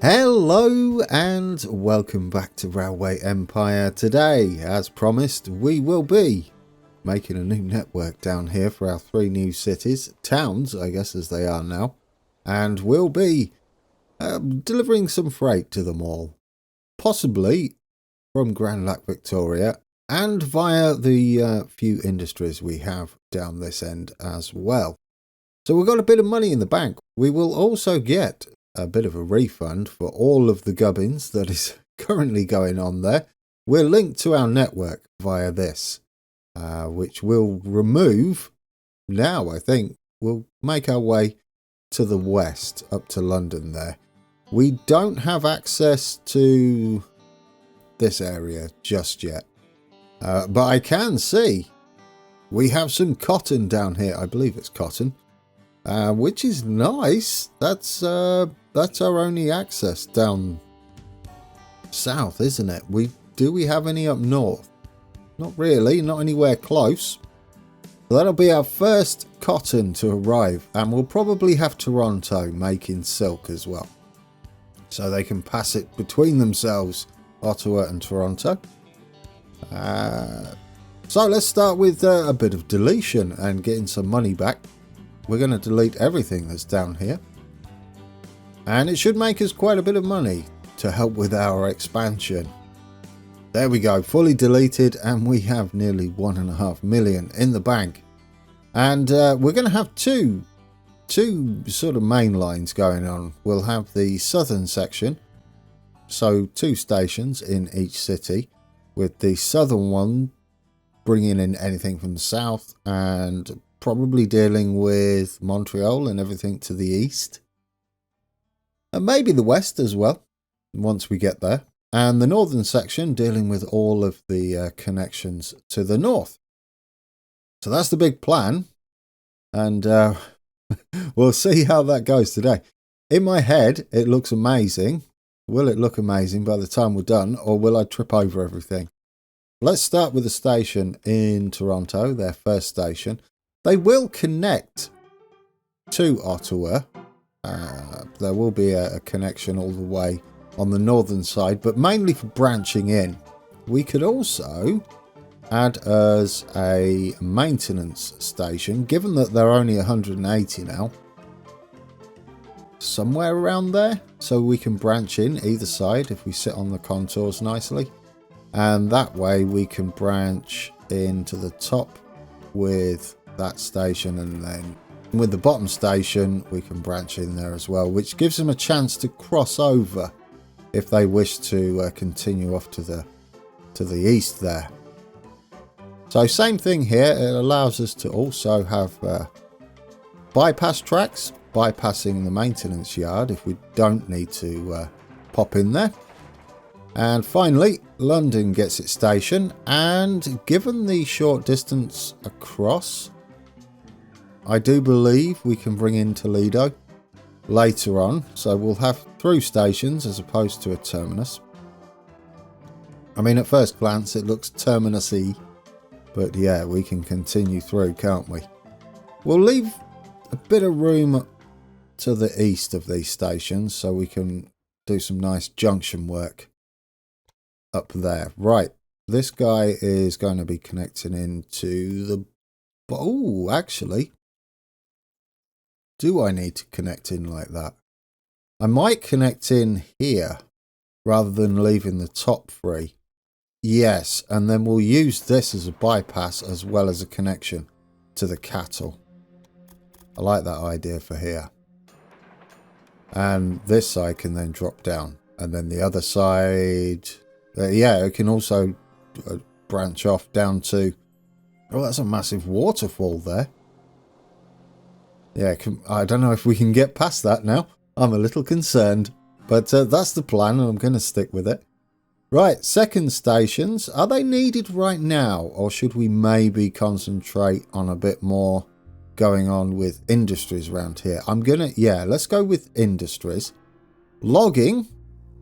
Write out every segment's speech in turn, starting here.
Hello and welcome back to Railway Empire. Today, as promised, we will be making a new network down here for our 3 new cities, towns I guess as they are now, and we'll be delivering some freight to them all, possibly from Grand Lac Victoria and via the few industries we have down this end as well. So we've got a bit of money in the bank. We will also get a bit of a refund for all of the gubbins that is currently going on there. We're linked to our network via this, which we'll remove now. I think we'll make our way to the west up to London there. We don't have access to this area just yet, but I can see we have some cotton down here. I believe it's cotton, which is nice. That's our only access down south, isn't it? Do we have any up north? Not really, not anywhere close. So that'll be our first cotton to arrive, and we'll probably have Toronto making silk as well, so they can pass it between themselves, Ottawa and Toronto. So let's start with a bit of deletion and getting some money back. We're going to delete everything that's down here, and it should make us quite a bit of money to help with our expansion. There we go, fully deleted, and we have nearly 1.5 million in the bank. And we're going to have two sort of main lines going on. We'll have the southern section, so 2 stations in each city, with the southern one bringing in anything from the south and probably dealing with Montreal and everything to the east. And maybe the west as well, once we get there. And the northern section dealing with all of the connections to the north. So that's the big plan. And we'll see how that goes today. In my head, it looks amazing. Will it look amazing by the time we're done, or will I trip over everything? Let's start with the station in Toronto, their first station. They will connect to Ottawa. There will be a connection all the way on the northern side, but mainly for branching in. We could also add as a maintenance station, given that they're only 180 now, somewhere around there, so we can branch in either side if we sit on the contours nicely, and that way we can branch into the top with that station, and then with the bottom station we can branch in there as well, which gives them a chance to cross over if they wish to continue off to the east there. So same thing here, it allows us to also have bypass tracks, bypassing the maintenance yard if we don't need to pop in there. And finally, London gets its station, and given the short distance across, I do believe we can bring in Toledo later on, so we'll have through stations as opposed to a terminus. I mean, at first glance it looks terminus-y, but yeah, we can continue through, can't we? We'll leave a bit of room to the east of these stations so we can do some nice junction work up there. Right, this guy is going to be connecting into the... Oh, actually, do I need to connect in like that? I might connect in here rather than leaving the top 3. Yes, and then we'll use this as a bypass as well as a connection to the cattle. I like that idea for here. And this side can then drop down. And then the other side... yeah, it can also branch off down to... Oh, that's a massive waterfall there. Yeah, I don't know if we can get past that now. I'm a little concerned. But that's the plan, and I'm going to stick with it. Right, second stations. Are they needed right now? Or should we maybe concentrate on a bit more going on with industries around here? Yeah, let's go with industries. Logging.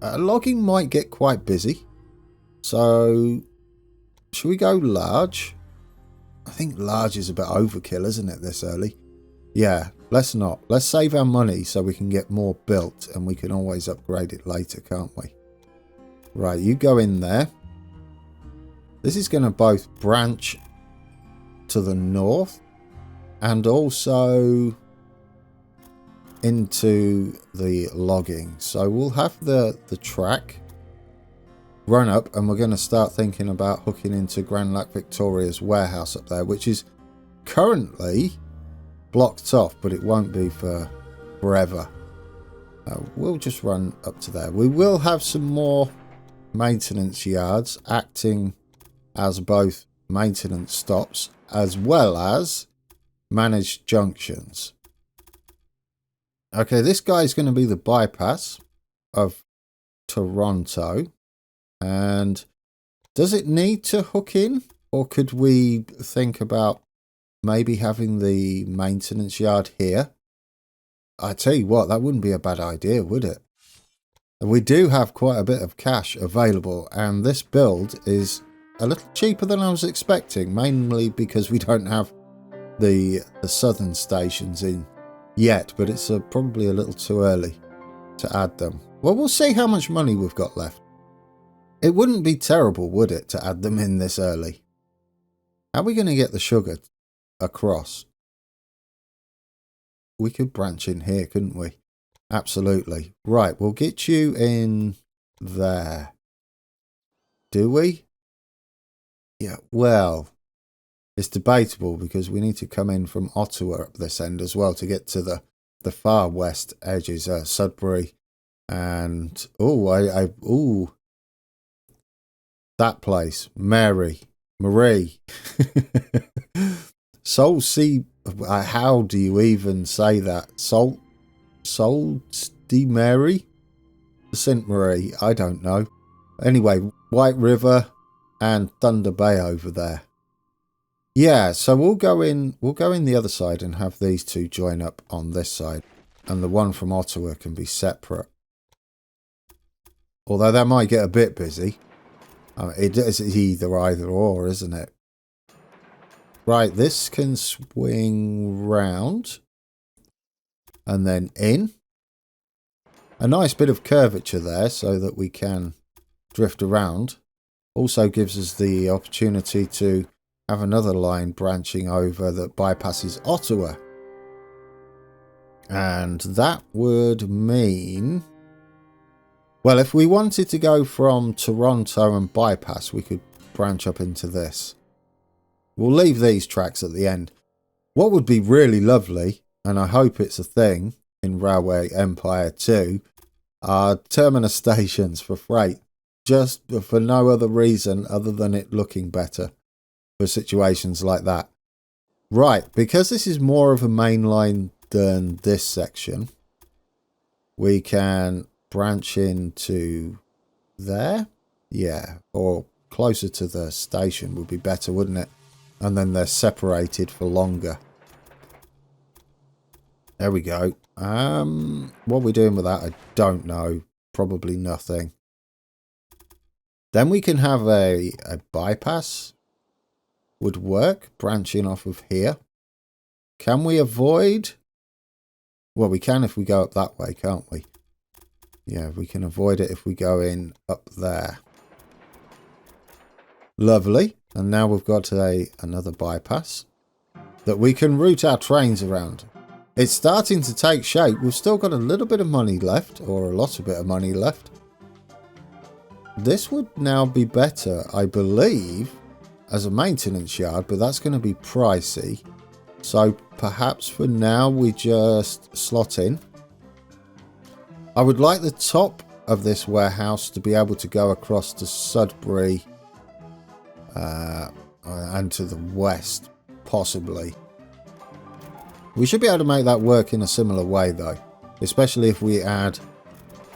Logging might get quite busy. So, should we go large? I think large is a bit overkill, isn't it, this early? Yeah, Let's not. Let's save our money so we can get more built, and we can always upgrade it later, can't we? Right, you go in there. This is going to both branch to the north and also into the logging. So we'll have the track run up, and we're going to start thinking about hooking into Grand Lac Victoria's warehouse up there, which is currently blocked off, but it won't be for forever. We'll just run up to there. We will have some more maintenance yards acting as both maintenance stops as well as managed junctions. Okay, this guy's going to be the bypass of Toronto. And does it need to hook in, or could we think about maybe having the maintenance yard here? I tell you what, that wouldn't be a bad idea, would it? We do have quite a bit of cash available, and this build is a little cheaper than I was expecting, mainly because we don't have the southern stations in yet, but it's probably a little too early to add them. Well, we'll see how much money we've got left. It wouldn't be terrible, would it, to add them in this early? How are we going to get the sugar across? We could branch in here, couldn't we? Absolutely. Right, we'll get you in there. Do we? Yeah, well, it's debatable because we need to come in from Ottawa up this end as well to get to the far west edges, Sudbury and that place, Marie. Sault Ste. How do you even say that? Sault Ste. Marie? St. Marie? I don't know. Anyway, White River and Thunder Bay over there. Yeah, so we'll go in the other side and have these two join up on this side, and the one from Ottawa can be separate. Although that might get a bit busy. It is either or, isn't it? Right, this can swing round and then in. A nice bit of curvature there so that we can drift around. Also gives us the opportunity to have another line branching over that bypasses Ottawa. And that would mean... Well, if we wanted to go from Toronto and bypass, we could branch up into this. We'll leave these tracks at the end. What would be really lovely, and I hope it's a thing in Railway Empire 2, are terminus stations for freight. Just for no other reason other than it looking better for situations like that. Right, because this is more of a main line than this section, we can branch into there. Yeah, or closer to the station would be better, wouldn't it? And then they're separated for longer. There we go. What are we doing with that? I don't know. Probably nothing. Then we can have a bypass. Would work. Branching off of here. Can we avoid? Well, we can if we go up that way, can't we? Yeah, we can avoid it if we go in up there. Lovely. And now we've got another bypass that we can route our trains around. It's starting to take shape. We've still got a little bit of money left, or a lot of bit of money left. This would now be better, I believe, as a maintenance yard, but that's going to be pricey. So perhaps for now we just slot in. I would like the top of this warehouse to be able to go across to Sudbury and to the west, possibly. We should be able to make that work in a similar way though, especially if we add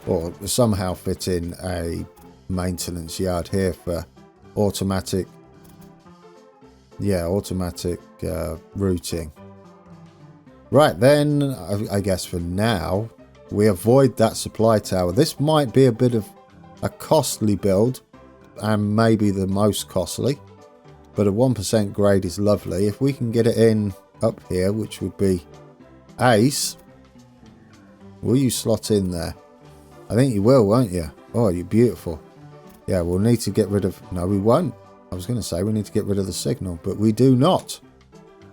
or somehow fit in a maintenance yard here for automatic routing. Right, then I guess for now we avoid that supply tower. This might be a bit of a costly build and maybe the most costly, but a 1% grade is lovely. If we can get it in up here, which would be Ace, will you slot in there? I think you will, won't you? Oh, you're beautiful. Yeah, we'll need to get rid of... No, we won't. I was going to say we need to get rid of the signal, but we do not.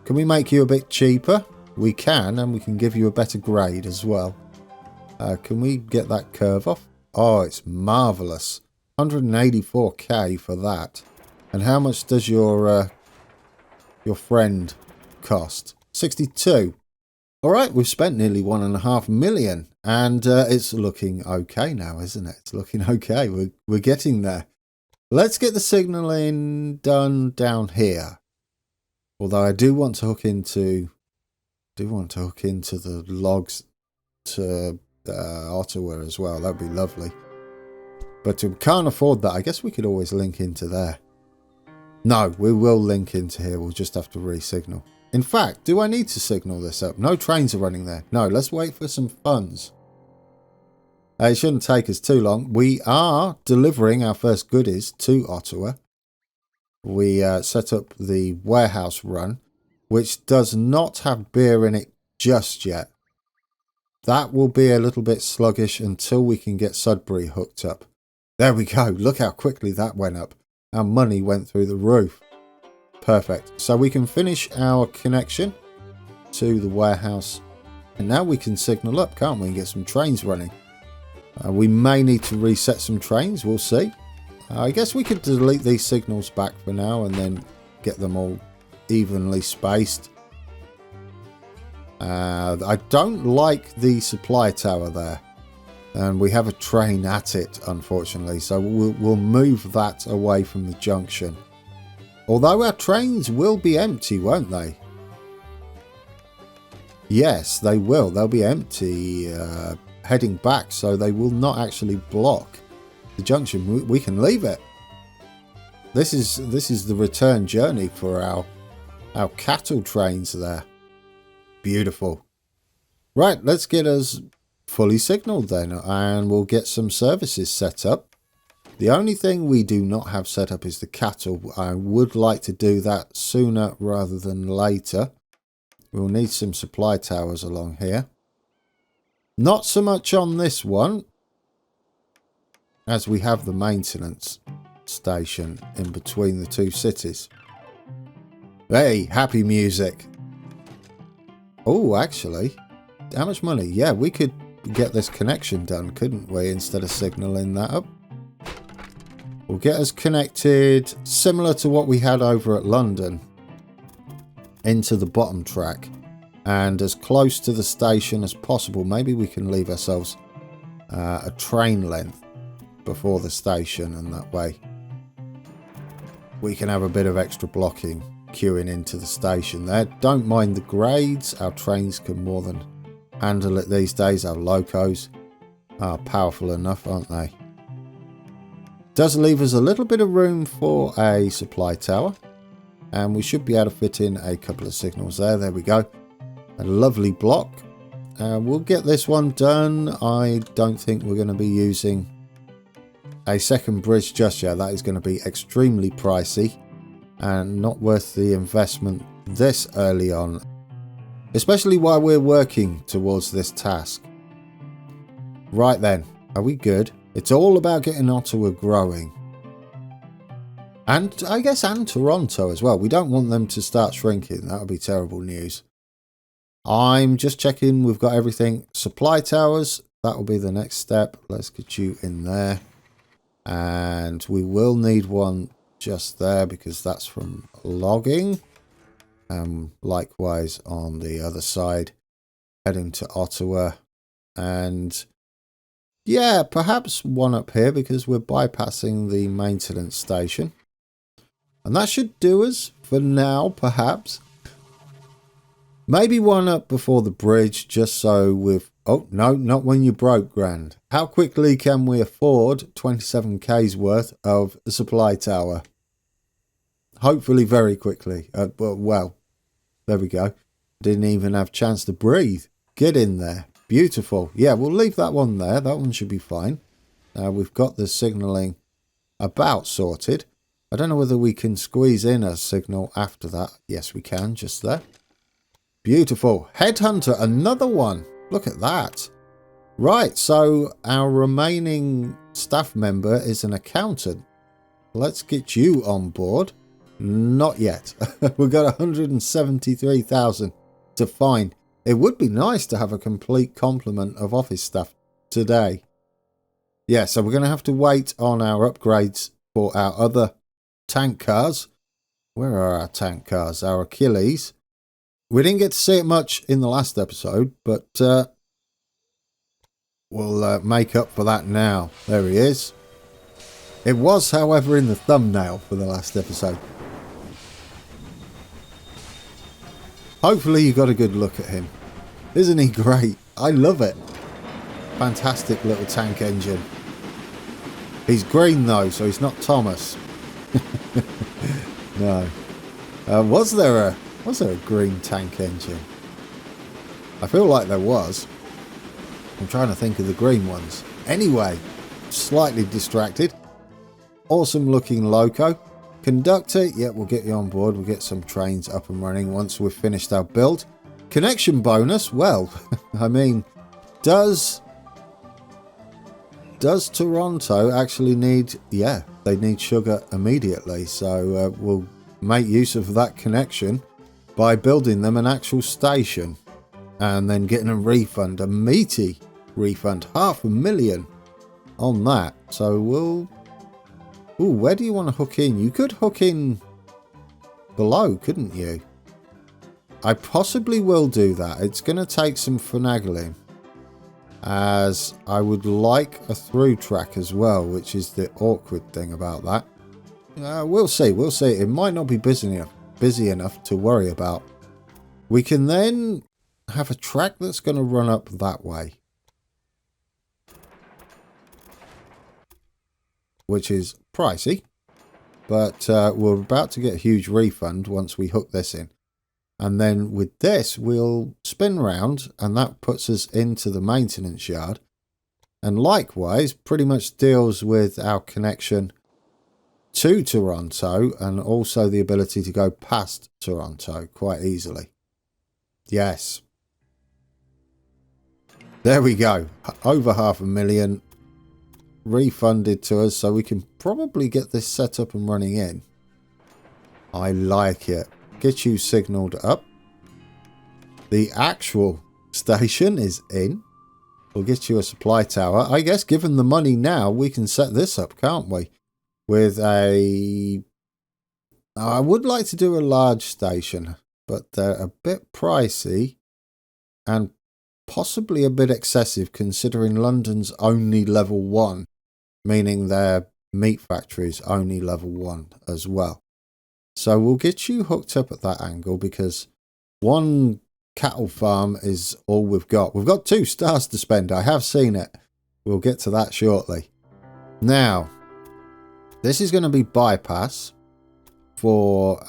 Can we make you a bit cheaper? We can, and we can give you a better grade as well. Can we get that curve off? Oh, it's marvellous. 184k for that. And how much does your friend cost? 62. Alright, we've spent nearly 1.5 million. And it's looking okay now, isn't it? It's looking okay. We're getting there. Let's get the signalling done down here. Although I do want to hook into the logs to Ottawa as well. That'd be lovely. But we can't afford that. I guess we could always link into there. No, we will link into here. We'll just have to re-signal. In fact, do I need to signal this up? No trains are running there. No, let's wait for some funds. It shouldn't take us too long. We are delivering our first goodies to Ottawa. We set up the warehouse run, which does not have beer in it just yet. That will be a little bit sluggish until we can get Sudbury hooked up. There we go. Look how quickly that went up. Our money went through the roof. Perfect. So we can finish our connection to the warehouse. And now we can signal up, can't we? And get some trains running. We may need to reset some trains. We'll see. I guess we could delete these signals back for now and then get them all evenly spaced. I don't like the supply tower there. And we have a train at it, unfortunately. So we'll move that away from the junction. Although our trains will be empty, won't they? Yes, they will. They'll be empty heading back, so they will not actually block the junction. We can leave it. This is the return journey for our cattle trains there. Beautiful. Right, let's get us fully signaled then, and we'll get some services set up. The only thing we do not have set up is the cattle. I would like to do that sooner rather than later. We'll need some supply towers along here. Not so much on this one, as we have the maintenance station in between the two cities. Hey, happy music. Oh, actually, how much money? Yeah, we could get this connection done, couldn't we, instead of signalling that up? We'll get us connected, similar to what we had over at London, into the bottom track. And as close to the station as possible. Maybe we can leave ourselves a train length before the station, and that way we can have a bit of extra blocking queuing into the station there. Don't mind the grades. Our trains can more than handle it these days. Our locos are powerful enough, aren't they? Does leave us a little bit of room for a supply tower, and we should be able to fit in a couple of signals there. There we go. A lovely block. We'll get this one done. I don't think we're going to be using a second bridge just yet. That is going to be extremely pricey and not worth the investment this early on, especially while we're working towards this task. Right then, are we good? It's all about getting Ottawa growing. And I guess and Toronto as well. We don't want them to start shrinking. That would be terrible news. I'm just checking we've got everything. Supply towers, that will be the next step. Let's get you in there. And we will need one just there because that's from logging. Likewise on the other side, heading to Ottawa. And yeah, perhaps one up here because we're bypassing the maintenance station. And that should do us for now, perhaps. Maybe one up before the bridge, just so we've... Oh, no, not when you're broke, Grand. How quickly can we afford 27k's worth of a supply tower? Hopefully very quickly. Well, there we go. Didn't even have a chance to breathe. Get in there. Beautiful. Yeah, we'll leave that one there. That one should be fine. We've got the signalling about sorted. I don't know whether we can squeeze in a signal after that. Yes, we can, just there. Beautiful. Headhunter, another one. Look at that. Right, so our remaining staff member is an accountant. Let's get you on board. Not yet. We've got 173,000 to find. It would be nice to have a complete complement of office staff today. Yeah, so we're going to have to wait on our upgrades for our other tank cars. Where are our tank cars? Our Achilles. We didn't get to see it much in the last episode, but we'll make up for that now. There he is. It was, however, in the thumbnail for the last episode. Hopefully you got a good look at him. Isn't he great? I love it. Fantastic little tank engine. He's green though, so he's not Thomas. No. Was there a green tank engine? I feel like there was. I'm trying to think of the green ones. Anyway, slightly distracted. Awesome looking loco. Conductor, yeah, we'll get you on board. We'll get some trains up and running once we've finished our build. Connection bonus, well, I mean, does Toronto actually need, yeah, they need sugar immediately. So we'll make use of that connection by building them an actual station and then getting a refund, a meaty refund, 500,000 on that. So we'll, ooh, where do you want to hook in? You could hook in below, couldn't you? I possibly will do that. It's going to take some finagling, as I would like a through track as well, which is the awkward thing about that. We'll see. We'll see. It might not be busy enough to worry about. We can then have a track that's going to run up that way, which is pricey, but we're about to get a huge refund once we hook this in. And then with this, we'll spin round, and that puts us into the maintenance yard. And likewise, pretty much deals with our connection to Toronto, and also the ability to go past Toronto quite easily. Yes. There we go. Over 500,000 refunded to us, so we can probably get this set up and running in. I like it. Get you signalled up. The actual station is in. We'll get you a supply tower. I guess given the money now, we can set this up, can't we? With a... I would like to do a large station, but they're a bit pricey and possibly a bit excessive considering London's only level 1, meaning their meat factory is only level 1 as well. So we'll get you hooked up at that angle, because one cattle farm is all we've got. We've got 2 stars to spend. I have seen it. We'll get to that shortly. Now, this is going to be bypass for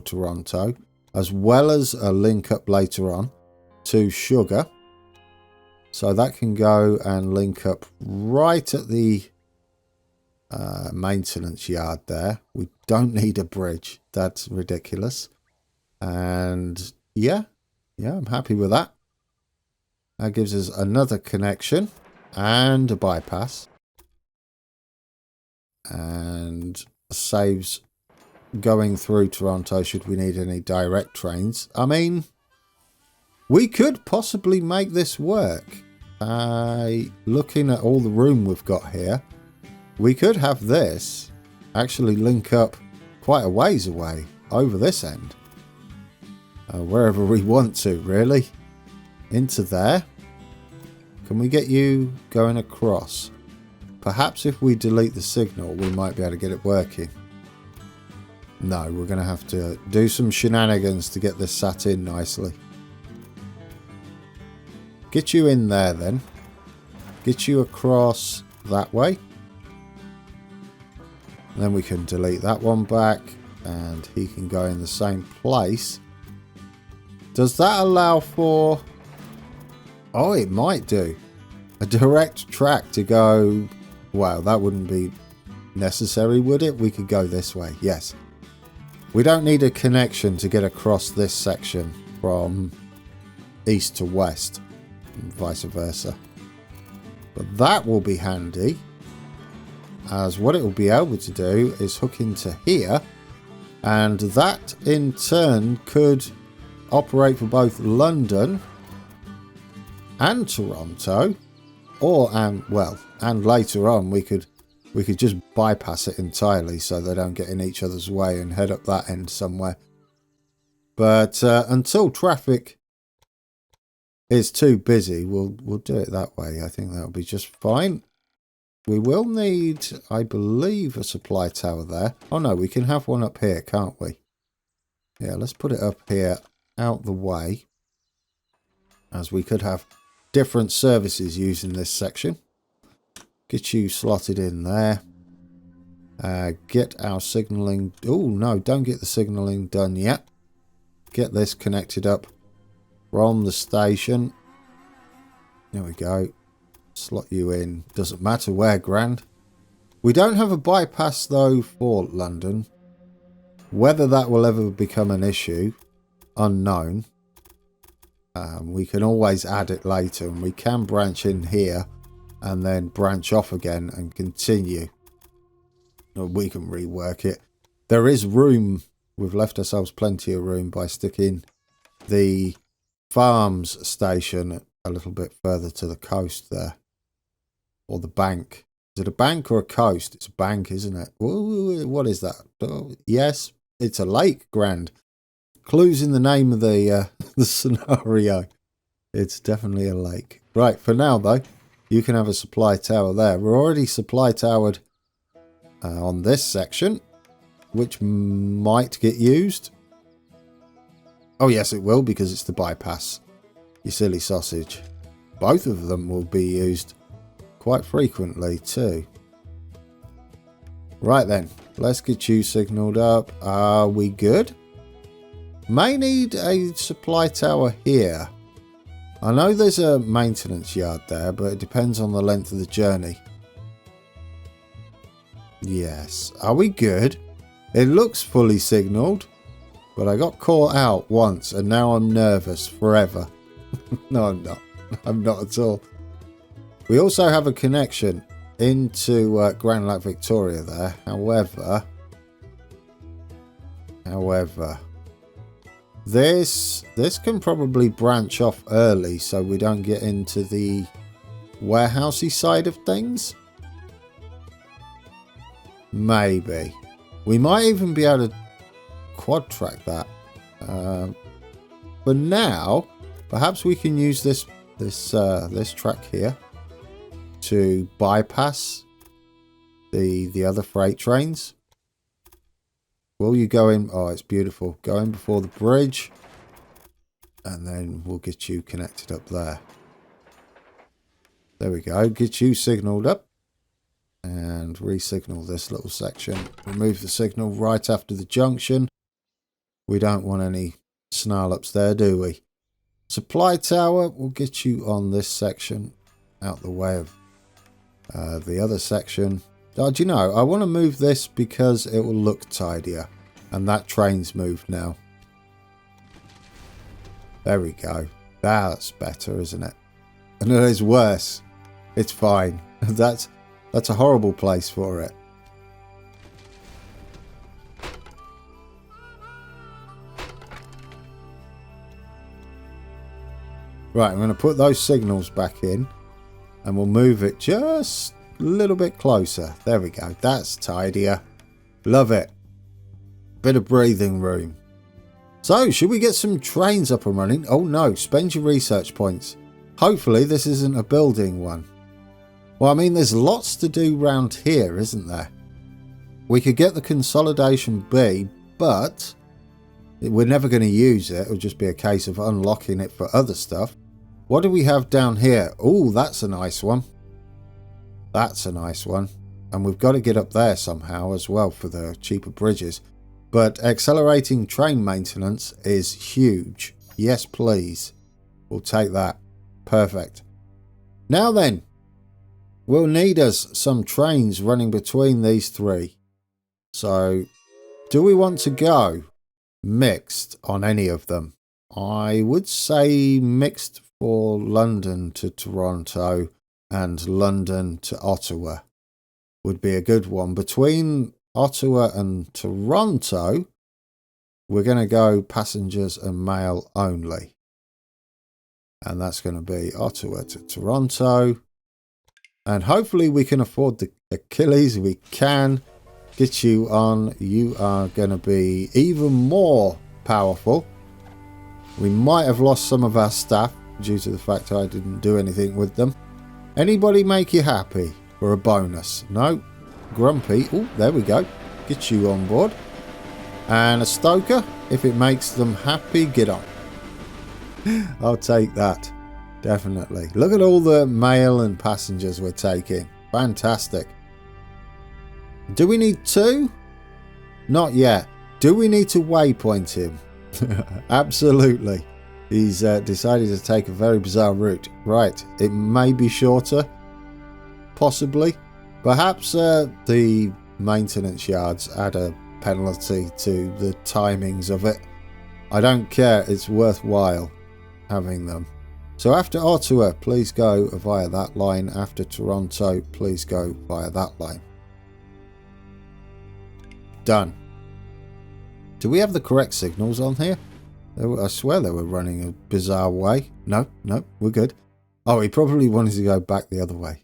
Toronto, as well as a link up later on to sugar. So that can go and link up right at the maintenance yard there. We don't need a bridge. That's ridiculous. And yeah, I'm happy with that. That gives us another connection and a bypass, and saves going through Toronto should we need any direct trains. I mean, we could possibly make this work. Looking at all the room we've got here, we could have this actually link up quite a ways away over this end. Wherever we want to, really. Into there. Can we get you going across? Perhaps if we delete the signal, we might be able to get it working. No, we're going to have to do some shenanigans to get this sat in nicely. Get you in there then. Get you across that way. And then we can delete that one back, and he can go in the same place. Does that allow for... Oh, it might do. A direct track to go... Wow, that wouldn't be necessary, would it? We could go this way, yes. We don't need a connection to get across this section from east to west and vice versa. But that will be handy, as what it will be able to do is hook into here, and that in turn could operate for both London and Toronto, or and later on we could just bypass it entirely so they don't get in each other's way and head up that end somewhere. But until traffic is too busy, we'll do it that way. I think that'll be just fine. We will need, I believe, a supply tower there. Oh no, we can have one up here, can't we? Yeah, let's put it up here, out the way, as we could have different services using this section. Get you slotted in there. Get our signalling. Oh no, don't get the signalling done yet. Get this connected up from the station. There we go. Slot you in. Doesn't matter where, grand. We don't have a bypass though for London. Whether that will ever become an issue, unknown. We can always add it later, and we can branch in here and then branch off again and continue. Or we can rework it. There is room. We've left ourselves plenty of room by sticking the farms station a little bit further to the coast there. Or the bank. Is it a bank or a coast? It's a bank, isn't it? Ooh, what is that? Oh, yes, it's a lake, grand. Clues in the name of the scenario. It's definitely a lake. Right, for now though, you can have a supply tower there. We're already supply towered on this section, which might get used. Oh yes, it will, because it's the bypass. You silly sausage. Both of them will be used quite frequently too. Right then, let's get you signalled up. Are we good? May need a supply tower here. I know there's a maintenance yard there, but it depends on the length of the journey. Yes. Are we good? It looks fully signalled, but I got caught out once and now I'm nervous forever. No, I'm not. I'm not at all. We also have a connection into Grand Lake Victoria there. However, this can probably branch off early so we don't get into the warehousey side of things. Maybe. We might even be able to quad track that. For now, perhaps we can use this track here to bypass the other freight trains. Will you go in? Oh, it's beautiful. Go in before the bridge, and then we'll get you connected up there. There we go. Get you signalled up, and re-signal this little section. Remove the signal right after the junction. We don't want any snarl-ups there, do we? Supply tower will get you on this section, out the way of the other section. Oh, do you know, I want to move this because it will look tidier. And that train's moved now. There we go. That's better, isn't it? And it is worse. It's fine. That's a horrible place for it. Right, I'm going to put those signals back in. And we'll move it just a little bit closer. There we go. That's tidier. Love it. Bit of breathing room. So, should we get some trains up and running? Oh no, spend your research points. Hopefully this isn't a building one. Well, I mean, there's lots to do round here, isn't there? We could get the consolidation B, but we're never going to use it. It'll just be a case of unlocking it for other stuff. What do we have down here? Oh, that's a nice one. That's a nice one. And we've got to get up there somehow as well for the cheaper bridges. But accelerating train maintenance is huge. Yes, please. We'll take that. Perfect. Now then, we'll need us some trains running between these three. So, do we want to go mixed on any of them? I would say mixed for London to Toronto and London to Ottawa would be a good one. Between Ottawa and Toronto, we're going to go passengers and mail only. And that's going to be Ottawa to Toronto. And hopefully we can afford the Achilles. We can get you on. You are going to be even more powerful. We might have lost some of our staff due to the fact I didn't do anything with them. Anybody make you happy for a bonus? No? Grumpy. Oh, there we go. Get you on board. And a stoker. If it makes them happy, get on. I'll take that. Definitely. Look at all the mail and passengers we're taking. Fantastic. Do we need 2? Not yet. Do we need to waypoint him? Absolutely. He's decided to take a very bizarre route. Right. It may be shorter. Possibly. Perhaps the maintenance yards add a penalty to the timings of it. I don't care. It's worthwhile having them. So after Ottawa, please go via that line. After Toronto, please go via that line. Done. Do we have the correct signals on here? I swear they were running a bizarre way. No, we're good. Oh, he probably wanted to go back the other way.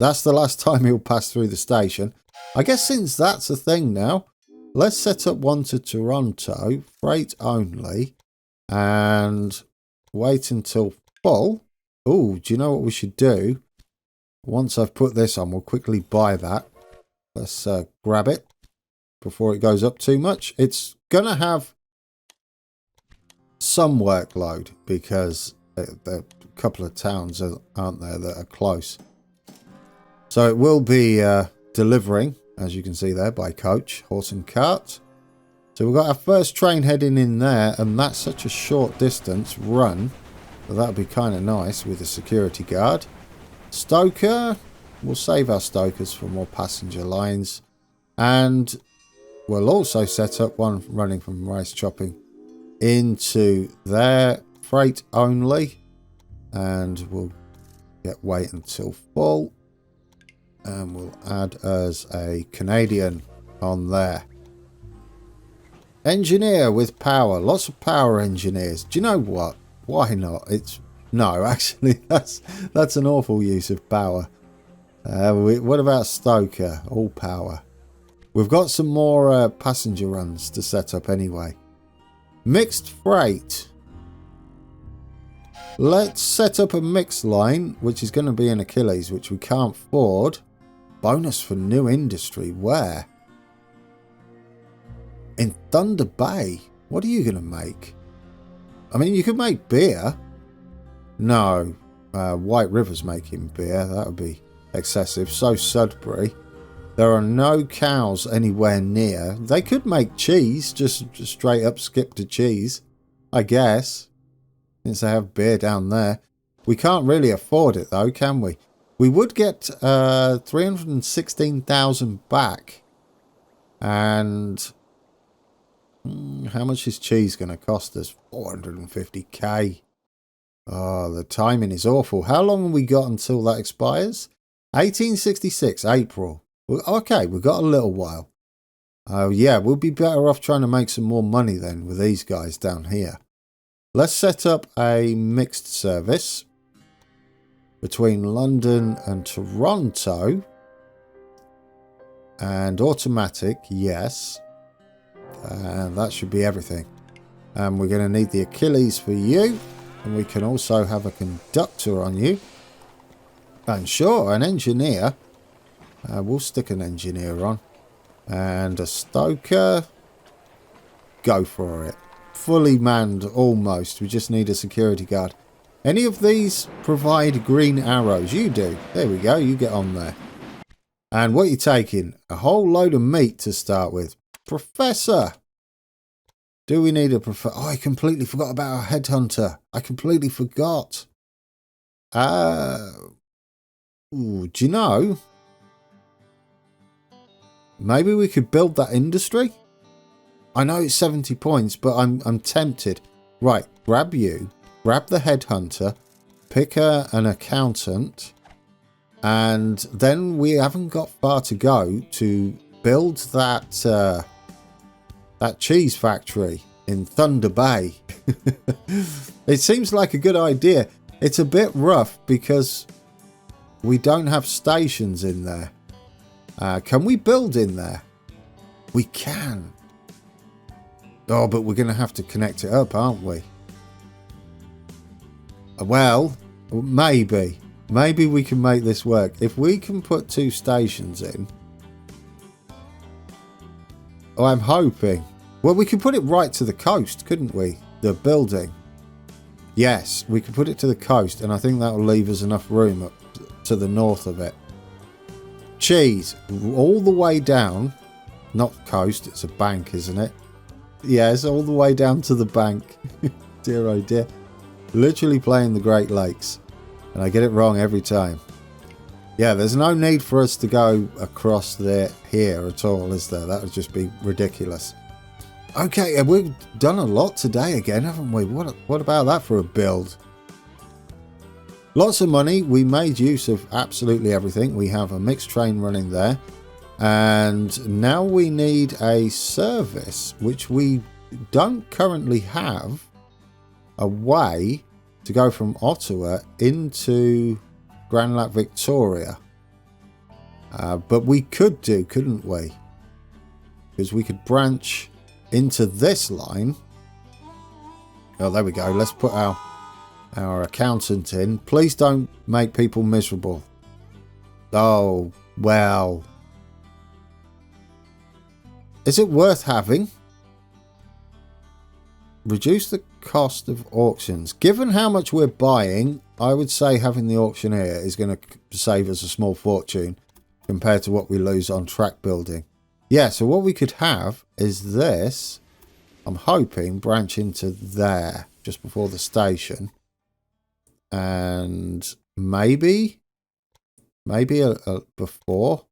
That's the last time he'll pass through the station. I guess since that's a thing now, let's set up one to Toronto, freight only, and wait until full. Oh, do you know what we should do? Once I've put this on, we'll quickly buy that. Let's grab it before it goes up too much. It's going to have some workload because there are a couple of towns, aren't there, that are close. So it will be delivering, as you can see there, by coach, horse and cart. So we've got our first train heading in there, and that's such a short distance run. But that'd be kind of nice with a security guard. Stoker, we'll save our stokers for more passenger lines. And we'll also set up one running from rice chopping into there, freight only. And we'll wait until full. And we'll add as a Canadian on there. Engineer with power. Lots of power engineers. Do you know what? Why not? No, actually, that's an awful use of power. What about stoker? All power. We've got some more passenger runs to set up anyway. Mixed freight. Let's set up a mixed line, which is going to be an Achilles, which we can't afford. Bonus for new industry. Where? In Thunder Bay. What are you going to make? I mean, you could make beer. No. White River's making beer. That would be excessive. So Sudbury. There are no cows anywhere near. They could make cheese. Just straight up skip to cheese. I guess. Since they have beer down there. We can't really afford it though, can we? We would get 316,000 back. And how much is cheese going to cost us? 450k. Oh, the timing is awful. How long have we got until that expires? 1866, April. Okay, we've got a little while. Oh yeah, we'll be better off trying to make some more money then with these guys down here. Let's set up a mixed service between London and Toronto. And automatic, yes. And that should be everything. And we're going to need the Achilles for you. And we can also have a conductor on you. And sure, an engineer. We'll stick an engineer on. And a stoker. Go for it. Fully manned almost. We just need a security guard. Any of these provide green arrows? You do. There we go. You get on there. And what are you taking? A whole load of meat to start with. Professor. Do we need a professor? Oh, I completely forgot about our headhunter. I completely forgot. Do you know? Maybe we could build that industry? I know it's 70 points, but I'm tempted. Right, grab you, grab the headhunter, pick an accountant, and then we haven't got far to go to build that that cheese factory in Thunder Bay. It seems like a good idea. It's a bit rough because we don't have stations in there. Can we build in there? We can. Oh, but we're going to have to connect it up, aren't we? Well, maybe. Maybe we can make this work. If we can put 2 stations in. Oh, I'm hoping. Well, we could put it right to the coast, couldn't we? The building. Yes, we could put it to the coast, and I think that will leave us enough room up to the north of it. Cheese, all the way down. Not coast, it's a bank, isn't it? Yes, all the way down to the bank. Dear oh dear. Literally playing the Great Lakes. And I get it wrong every time. Yeah, there's no need for us to go across there here at all, is there? That would just be ridiculous. Okay, we've done a lot today again, haven't we? What about that for a build? Lots of money. We made use of absolutely everything. We have a mixed train running there. And now we need a service, which we don't currently have a way to go from Ottawa into Grand Lac Victoria. But we could do, couldn't we? Because we could branch into this line. Oh, there we go. Let's put our accountant in. Please don't make people miserable. Oh, well. Is it worth having? Reduce the cost of auctions. Given how much we're buying, I would say having the auctioneer is going to save us a small fortune compared to what we lose on track building. Yeah, so what we could have is this. I'm hoping branch into there just before the station. And maybe before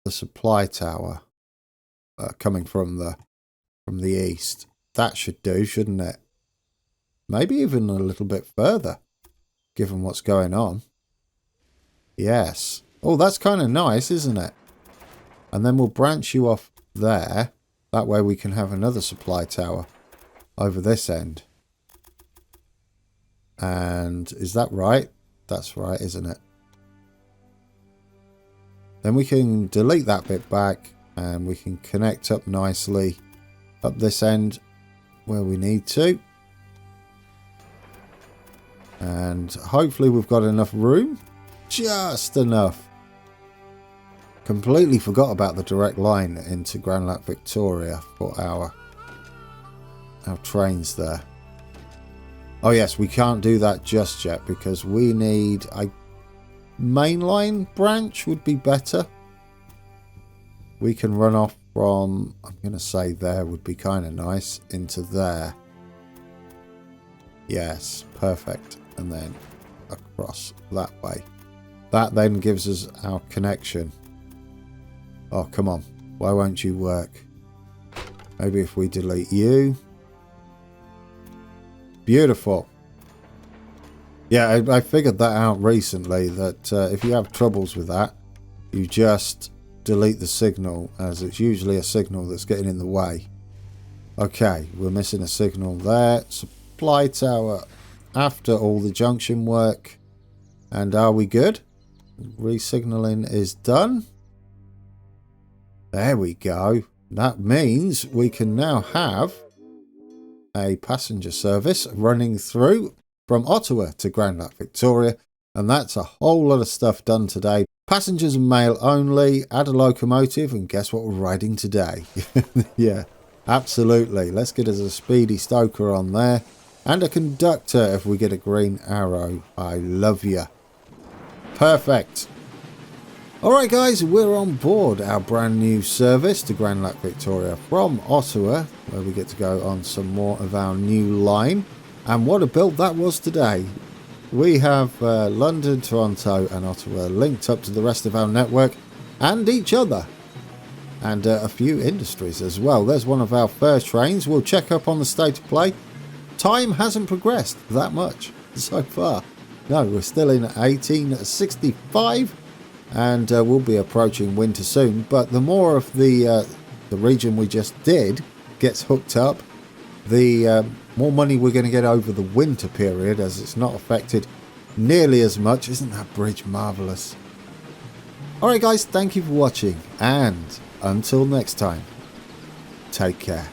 the supply tower coming from the east. That should do, shouldn't it? Maybe even a little bit further, given what's going on. Yes. Oh, that's kind of nice, isn't it? And then we'll branch you off there. That way we can have another supply tower over this end. And is that right? That's right, isn't it? Then we can delete that bit back and we can connect up nicely up this end where we need to. And hopefully we've got enough room. Just enough. Completely forgot about the direct line into Grand Lac Victoria for our trains there. Oh yes, we can't do that just yet because we need a mainline branch would be better. We can run off from, I'm going to say there would be kind of nice, into there. Yes, perfect. And then across that way. That then gives us our connection. Oh, come on. Why won't you work? Maybe if we delete you. Beautiful. Yeah, I figured that out recently, that if you have troubles with that, you just delete the signal, as it's usually a signal that's getting in the way. Okay, we're missing a signal there. Supply tower after all the junction work. And are we good? Re-signaling is done. There we go. That means we can now have a passenger service running through from Ottawa to Grand Lac Victoria, and that's a whole lot of stuff done today. Passengers and mail only, add a locomotive, and guess what we're riding today? Yeah, absolutely. Let's get us a speedy stoker on there, and a conductor if we get a green arrow. I love you. Perfect. Alright guys, we're on board our brand new service to Grand Lac Victoria from Ottawa, where we get to go on some more of our new line. And what a build that was today. We have London, Toronto and Ottawa linked up to the rest of our network and each other. and a few industries as well. There's one of our first trains. We'll check up on the state of play. Time hasn't progressed that much so far. No, we're still in 1865, and we'll be approaching winter soon. But the more of the region we just did gets hooked up, the more money we're going to get over the winter period, as it's not affected nearly as much. Isn't that bridge marvellous? Alright guys, thank you for watching, and until next time, take care.